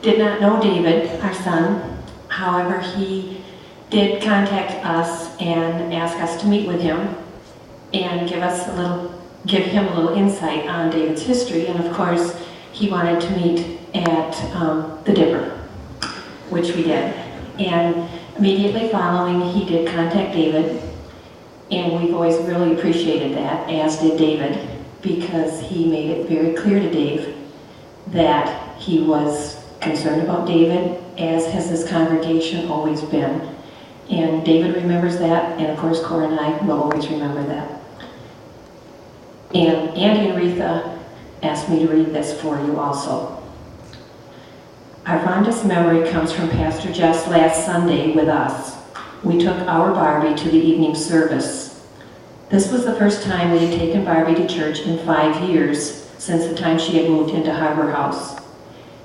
did not know David, our son. However, he did contact us and ask us to meet with him and give him a little insight on David's history. And of course, he wanted to meet at the Dipper, which we did. And immediately following, he did contact David, and we've always really appreciated that, as did David, because he made it very clear to Dave that he was concerned about David, as has his congregation always been. And David remembers that, and of course Cora and I will always remember that. And Andy and Retha asked me to read this for you also. Our fondest memory comes from Pastor Jeff's last Sunday with us. We took our Barbie to the evening service. This was the first time we had taken Barbie to church in 5 years, since the time she had moved into Harbor House.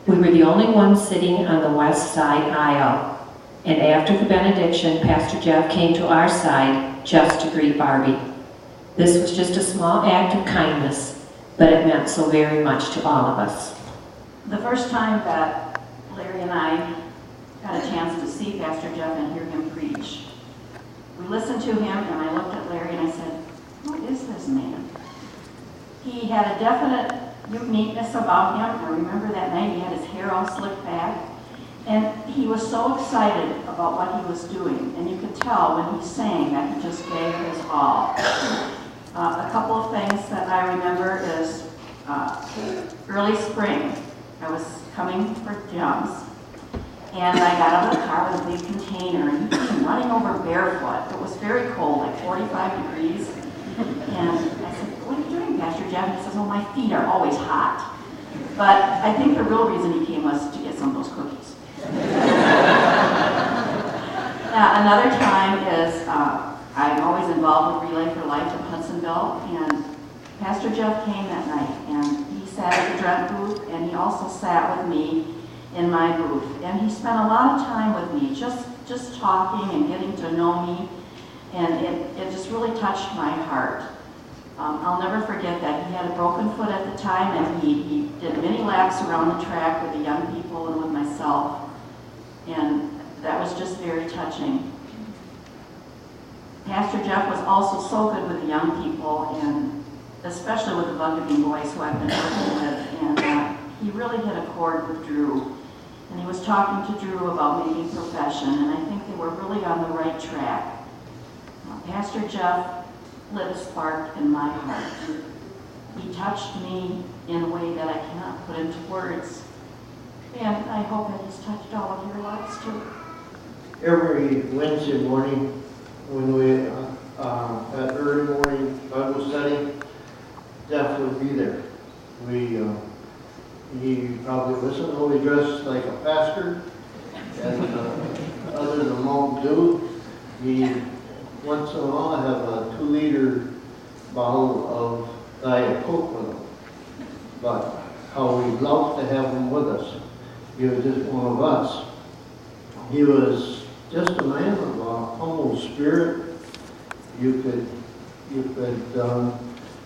We were the only ones sitting on the west side aisle, and after the benediction, Pastor Jeff came to our side just to greet Barbie. This was just a small act of kindness, but it meant so very much to all of us. The first time that Larry and I got a chance to see Pastor Jeff and hear him preach, we listened to him, and I looked at Larry and I said, "Who is this man?" He had a definite uniqueness about him. I remember that night he had his hair all slicked back, and he was so excited about what he was doing, and you could tell when he sang that he just gave his all. A couple of things that I remember is early spring. I was coming for Jum's, and I got out of the car with a big container, and he came running over barefoot. It was very cold, like 45 degrees. And I said, "What are you doing, Pastor Jeff?" And he says, "Oh, my feet are always hot." But I think the real reason he came was to get some of those cookies. Another time is, I'm always involved with Relay for Life in Hudsonville, and Pastor Jeff came that night, and he sat at the drug booth, and he also sat with me in my booth. And he spent a lot of time with me, just talking and getting to know me. And it just really touched my heart. I'll never forget that. He had a broken foot at the time, and he did many laps around the track with the young people and with myself. And that was just very touching. Pastor Jeff was also so good with the young people, and especially with the Bugabee boys who I've been working with. And he really hit a chord with Drew. And he was talking to Drew about making profession, and I think they were really on the right track. Pastor Jeff lit a spark in my heart. He touched me in a way that I cannot put into words. And I hope that he's touched all of your lives too. Every Wednesday morning when we at early morning Bible study, Jeff would be there. He probably listened, only dressed like a pastor, and other than Mom do, he once in a while have a 2-liter bottle of Diet Coke with him. But how we'd love to have him with us. He was just one of us. He was just a man of a humble spirit. You could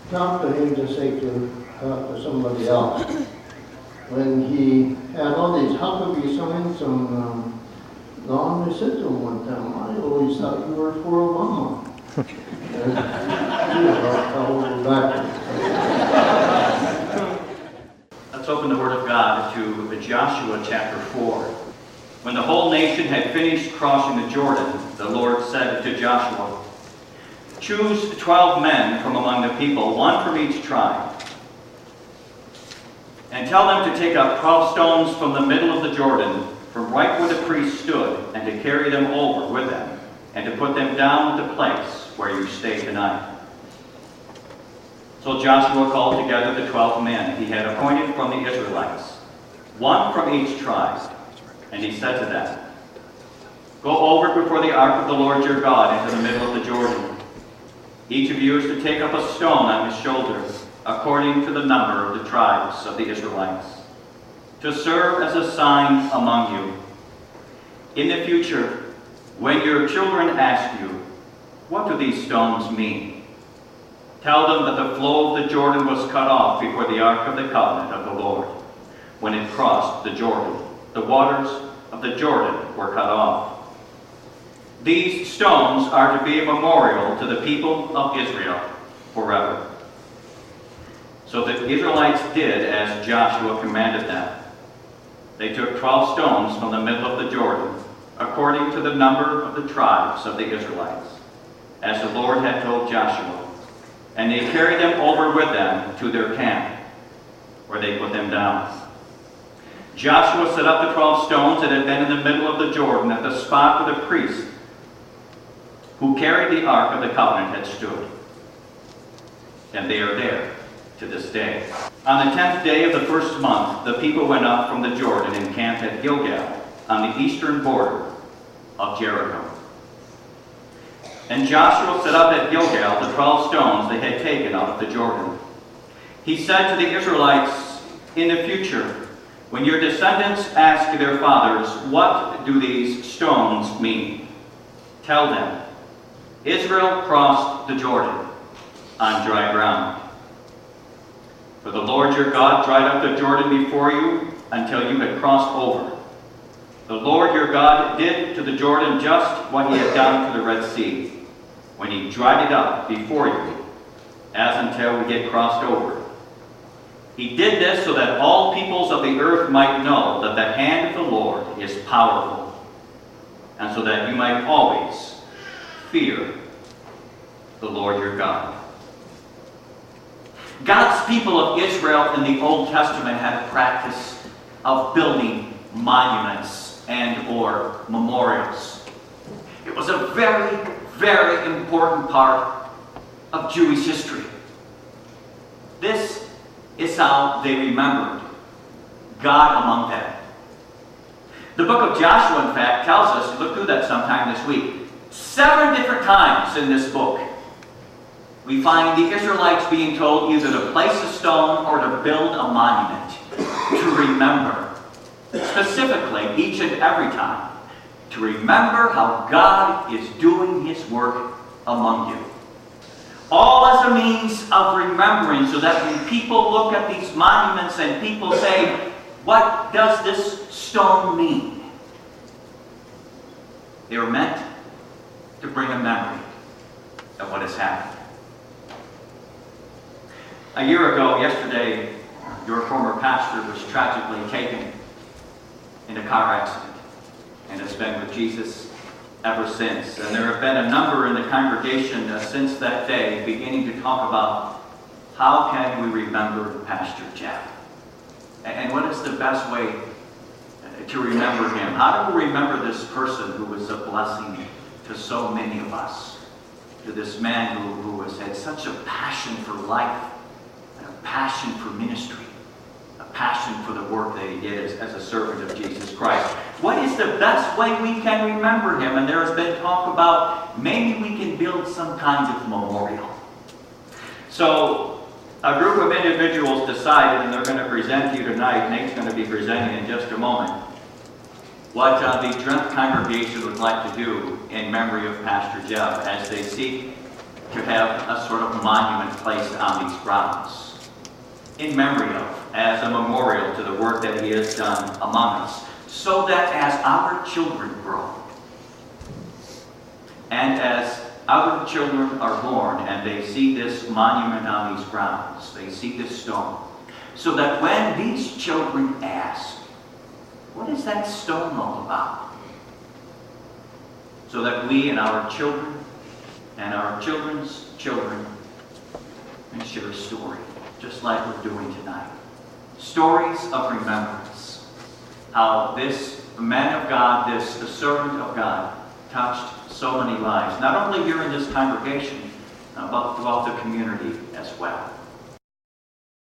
talk to him just like to talk to somebody else. When he had all these Huckabee signs on lawn, we said to him one time, "I always thought you were for Obama." Let's open the Word of God to Joshua chapter 4. When the whole nation had finished crossing the Jordan, the Lord said to Joshua, "Choose 12 men from among the people, one from each tribe, and tell them to take up 12 stones from the middle of the Jordan, from right where the priest stood, and to carry them over with them, and to put them down at the place where you stay tonight." So Joshua called together the 12 men he had appointed from the Israelites, one from each tribe, and he said to them, "Go over before the ark of the Lord your God into the middle of the Jordan. Each of you is to take up a stone on his shoulder, according to the number of the tribes of the Israelites, to serve as a sign among you. In the future, when your children ask you, 'What do these stones mean?' tell them that the flow of the Jordan was cut off before the ark of the covenant of the Lord, when it crossed the Jordan, the the waters of the Jordan were cut off. These stones are to be a memorial to the people of Israel forever. So the Israelites did as Joshua commanded them. They took 12 stones from the middle of the Jordan, according to the number of the tribes of the Israelites, as the Lord had told Joshua, and they carried them over with them to their camp, where they put them down. Joshua set up the 12 stones that had been in the middle of the Jordan at the spot where the priest who carried the Ark of the Covenant had stood. And they are there to this day. On the 10th day of the first month, the people went up from the Jordan and camped at Gilgal on the eastern border of Jericho. And Joshua set up at Gilgal the 12 stones they had taken out of the Jordan. He said to the Israelites, "In the future, when your descendants ask their fathers, 'What do these stones mean?' tell them, 'Israel crossed the Jordan on dry ground. For the Lord your God dried up the Jordan before you until you had crossed over. The Lord your God did to the Jordan just what he had done to the Red Sea, when he dried it up before you, as until we had crossed over. He did this so that all peoples of the earth might know that the hand of the Lord is powerful, and so that you might always fear the Lord your God." God's people of Israel in the Old Testament had a practice of building monuments and or memorials. It was a very, very important part of Jewish history. This is how they remembered God among them. The book of Joshua, in fact, tells us, look through that sometime this week, 7 different times in this book, we find the Israelites being told either to place a stone or to build a monument to remember. Specifically, each and every time, to remember how God is doing his work among you. All as a means of remembering, so that when people look at these monuments and people say, "What does this stone mean?" They were meant to bring a memory of what has happened. A year ago, yesterday, your former pastor was tragically taken in a car accident and has been with Jesus ever since. And there have been a number in the congregation since that day beginning to talk about how can we remember Pastor Jeff? And what is the best way to remember him? How do we remember this person who was a blessing to so many of us? To this man who has had such a passion for life, and a passion for ministry, a passion for the work that he did as a servant of Jesus Christ. What is the best way we can remember him? And there has been talk about maybe we can build some kind of memorial. So a group of individuals decided, and they're going to present to you tonight, Nate's going to be presenting in just a moment, what the Drent congregation would like to do in memory of Pastor Jeff as they seek to have a sort of monument placed on these grounds in memory of, as a memorial to the work that he has done among us, so that as our children grow, and as our children are born and they see this monument on these grounds, they see this stone, so that when these children ask, "What is that stone all about?" so that we and our children and our children's children can share a story, just like we're doing tonight. Stories of remembrance. How this man of God, this servant of God, touched so many lives, not only here in this congregation, but throughout the community as well.